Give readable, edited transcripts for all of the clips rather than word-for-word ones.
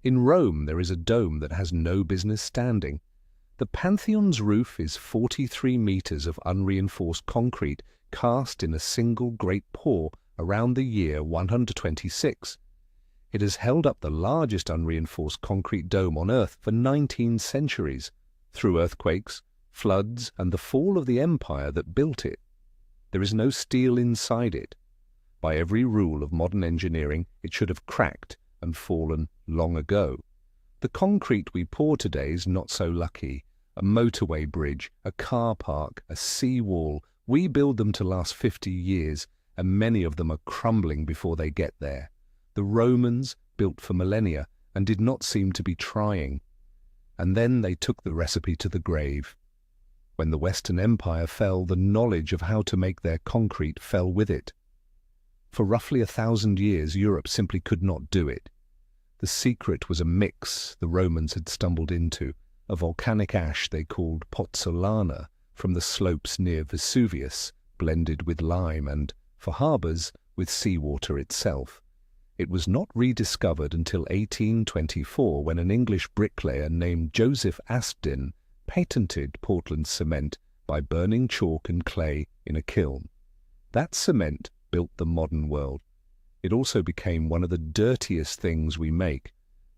In Rome, there is a dome that has no business standing. The Pantheon's roof is 43 meters of unreinforced concrete cast in a single great pour around the year 126. It has held up the largest unreinforced concrete dome on Earth for 19 centuries, through earthquakes, floods, and the fall of the empire that built it. There is no steel inside it. By every rule of modern engineering, it should have cracked and fallen long ago. The concrete we pour today is not so lucky. A motorway bridge, a car park, a sea wall, we build them to last 50 years, and many of them are crumbling before they get there. The Romans built for millennia and did not seem to be trying. And then they took the recipe to the grave. When the Western Empire fell, the knowledge of how to make their concrete fell with it. For roughly 1,000 years, Europe simply could not do it. The secret was a mix the Romans had stumbled into, a volcanic ash they called pozzolana from the slopes near Vesuvius, blended with lime and, for harbours, with seawater itself. It was not rediscovered until 1824 when an English bricklayer named Joseph Aspdin patented Portland cement by burning chalk and clay in a kiln. That cement built the modern world. It also became one of the dirtiest things we make.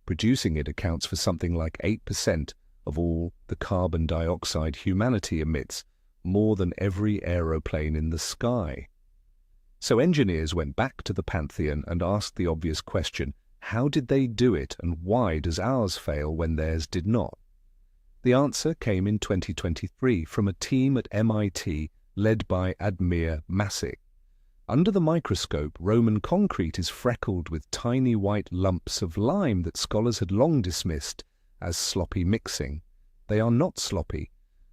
Producing it accounts for something like 8% of all the carbon dioxide humanity emits, more than every aeroplane in the sky. So engineers went back to the Pantheon and asked the obvious question, how did they do it and why does ours fail when theirs did not? The answer came in 2023 from a team at MIT led by Admir Masick. Under the microscope, Roman concrete is freckled with tiny white lumps of lime that scholars had long dismissed as sloppy mixing. They are not sloppy.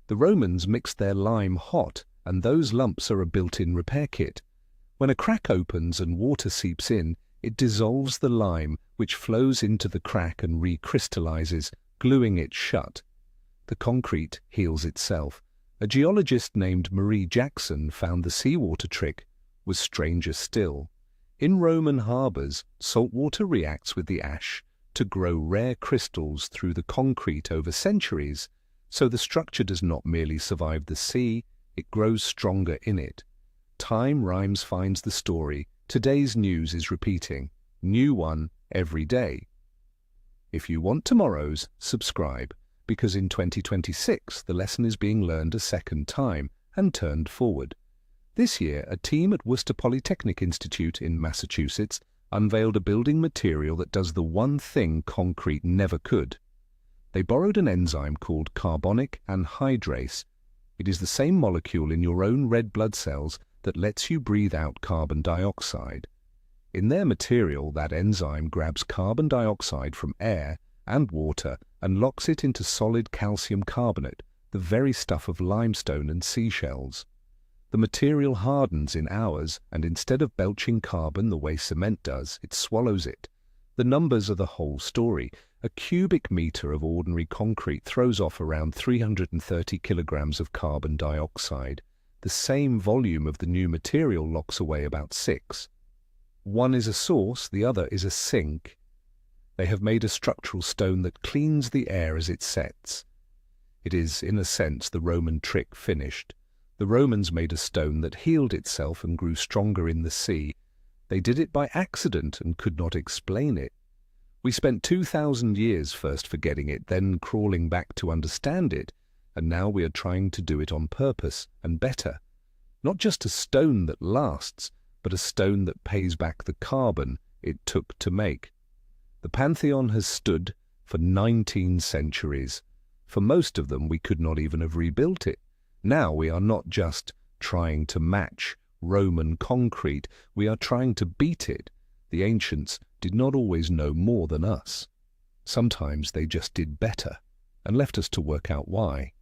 The Romans mixed their lime hot, and those lumps are a built-in repair kit. When a crack opens and water seeps in, it dissolves the lime, which flows into the crack and recrystallizes, gluing it shut. The concrete heals itself. A geologist named Marie Jackson found the seawater trick was stranger still. In Roman harbours, salt water reacts with the ash to grow rare crystals through the concrete over centuries, so the structure does not merely survive the sea, it grows stronger in it. Time rhymes finds the story. Today's news is repeating. New one every day. If you want tomorrow's, subscribe, because in 2026 the lesson is being learned a second time and turned forward. This year, a team at Worcester Polytechnic Institute in Massachusetts unveiled a building material that does the one thing concrete never could. They borrowed an enzyme called carbonic anhydrase. It is the same molecule in your own red blood cells that lets you breathe out carbon dioxide. In their material, that enzyme grabs carbon dioxide from air and water and locks it into solid calcium carbonate, the very stuff of limestone and seashells. The material hardens in hours, and instead of belching carbon the way cement does, it swallows it. The numbers are the whole story. A cubic metre of ordinary concrete throws off around 330 kilograms of carbon dioxide. The same volume of the new material locks away about 6. One is a source, the other is a sink. They have made a structural stone that cleans the air as it sets. It is, in a sense, the Roman trick finished. The Romans made a stone that healed itself and grew stronger in the sea. They did it by accident and could not explain it. We spent 2,000 years first forgetting it, then crawling back to understand it, and now we are trying to do it on purpose and better. Not just a stone that lasts, but a stone that pays back the carbon it took to make. The Pantheon has stood for 19 centuries. For most of them, we could not even have rebuilt it. Now we are not just trying to match Roman concrete, we are trying to beat it. The ancients did not always know more than us. Sometimes they just did better and left us to work out why.